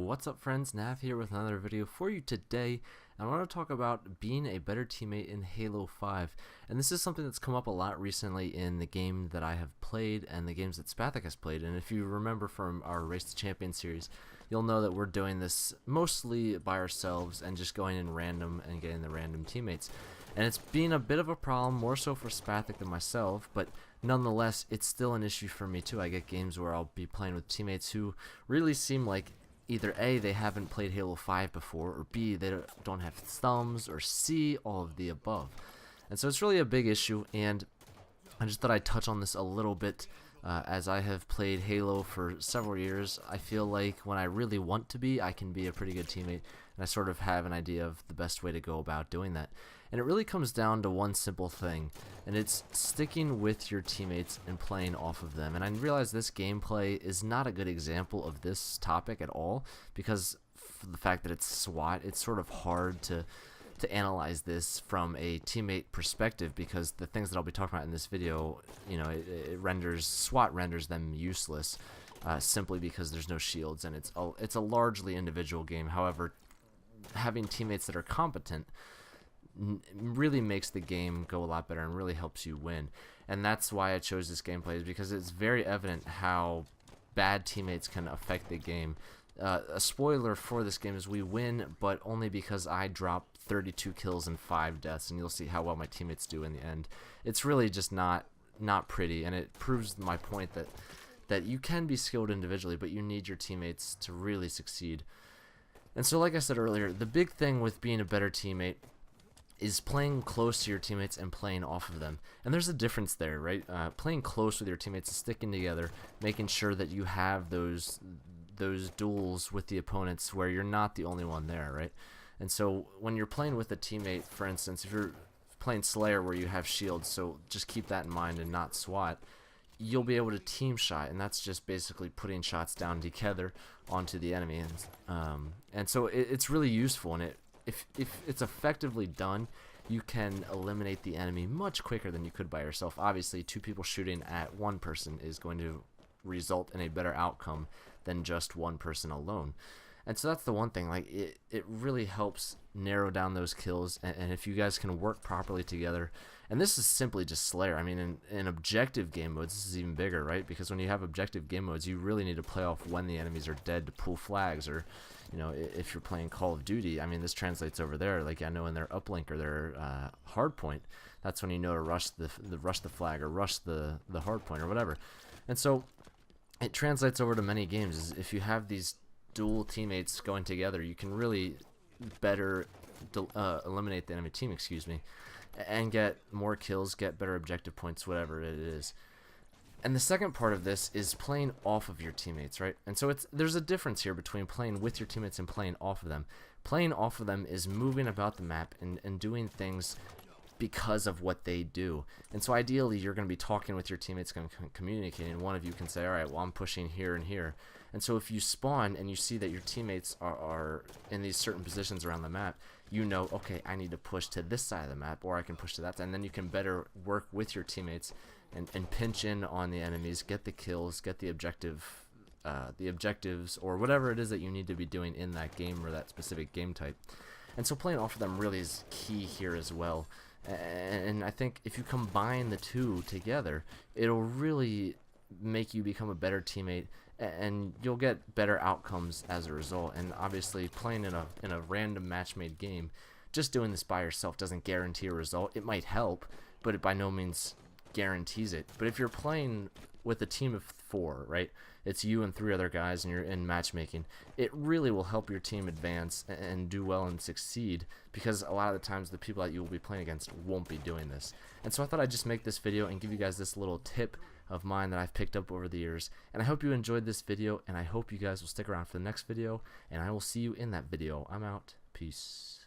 What's up friends, Nav here with another video for you today. I want to talk about being a better teammate in Halo 5, and this is something that's come up a lot recently in the game that I have played and the games that Spathic has played. And if you remember from our Race to Champions series, you'll know that we're doing this mostly by ourselves and just going in random and getting the random teammates. And it's been a bit of a problem, more so for Spathic than myself, but nonetheless, it's still an issue for me too. I get games where I'll be playing with teammates who really seem like either A, they haven't played Halo 5 before, or B, they don't have thumbs, or C, all of the above. And so it's really a big issue, and I just thought I'd touch on this a little bit. As I have played Halo for several years, I feel like when I really want to be, I can be a pretty good teammate, and I sort of have an idea of the best way to go about doing that. And it really comes down to one simple thing, and it's sticking with your teammates and playing off of them. And I realize this gameplay is not a good example of this topic at all, because for the fact that it's SWAT, it's sort of hard to analyze this from a teammate perspective, because the things that I'll be talking about in this video, you know, SWAT renders them useless simply because there's no shields, and it's a largely individual game. However, having teammates that are competent really makes the game go a lot better and really helps you win. And that's why I chose this gameplay, is because it's very evident how bad teammates can affect the game. A spoiler for this game is we win, but only because I dropped 32 kills and 5 deaths, and you'll see how well my teammates do in the end. It's really just not pretty, and it proves my point that you can be skilled individually, but you need your teammates to really succeed. And so, like I said earlier, the big thing with being a better teammate is playing close to your teammates and playing off of them. And there's a difference there, right? Playing close with your teammates is sticking together, making sure that you have those duels with the opponents where you're not the only one there, right? And so when you're playing with a teammate, for instance, if you're playing Slayer where you have shields, so just keep that in mind and not SWAT, you'll be able to team shot, and that's just basically putting shots down together onto the enemy. And so it's really useful, and if it's effectively done, you can eliminate the enemy much quicker than you could by yourself. Obviously, two people shooting at one person is going to result in a better outcome than just one person alone. And so that's the one thing, like it really helps narrow down those kills, and if you guys can work properly together. And this is simply just Slayer. I mean, in objective game modes, this is even bigger, right? Because when you have objective game modes, you really need to play off when the enemies are dead to pull flags, or, you know, if you're playing Call of Duty, I mean, this translates over there. Like, I know in their uplink or their hard point, that's when you know to rush the flag or rush the hard point or whatever. And so it translates over to many games. If you have these dual teammates going together, you can really better eliminate the enemy team, and get more kills, get better objective points, whatever it is. And the second part of this is playing off of your teammates, right? And so there's a difference here between playing with your teammates and playing off of them. Playing off of them is moving about the map and doing things because of what they do. And so ideally, you're going to be talking with your teammates, communicating, and one of you can say, all right, well, I'm pushing here and here. And so if you spawn and you see that your teammates are in these certain positions around the map, you know, okay, I need to push to this side of the map, or I can push to that side, and then you can better work with your teammates and pinch in on the enemies, get the kills, get the objectives, or whatever it is that you need to be doing in that game or that specific game type. And so playing off of them really is key here as well. And I think if you combine the two together, it'll really make you become a better teammate, and you'll get better outcomes as a result. And obviously, playing in a random match-made game, just doing this by yourself doesn't guarantee a result. It might help, but it by no means guarantees it. But if you're playing with a team of 4, right, it's you and 3 other guys, and you're in matchmaking, it really will help your team advance and do well and succeed, because a lot of the times the people that you will be playing against won't be doing this. And so I thought I'd just make this video and give you guys this little tip of mine that I've picked up over the years. And I hope you enjoyed this video, and I hope you guys will stick around for the next video, and I will see you in that video. I'm out. Peace.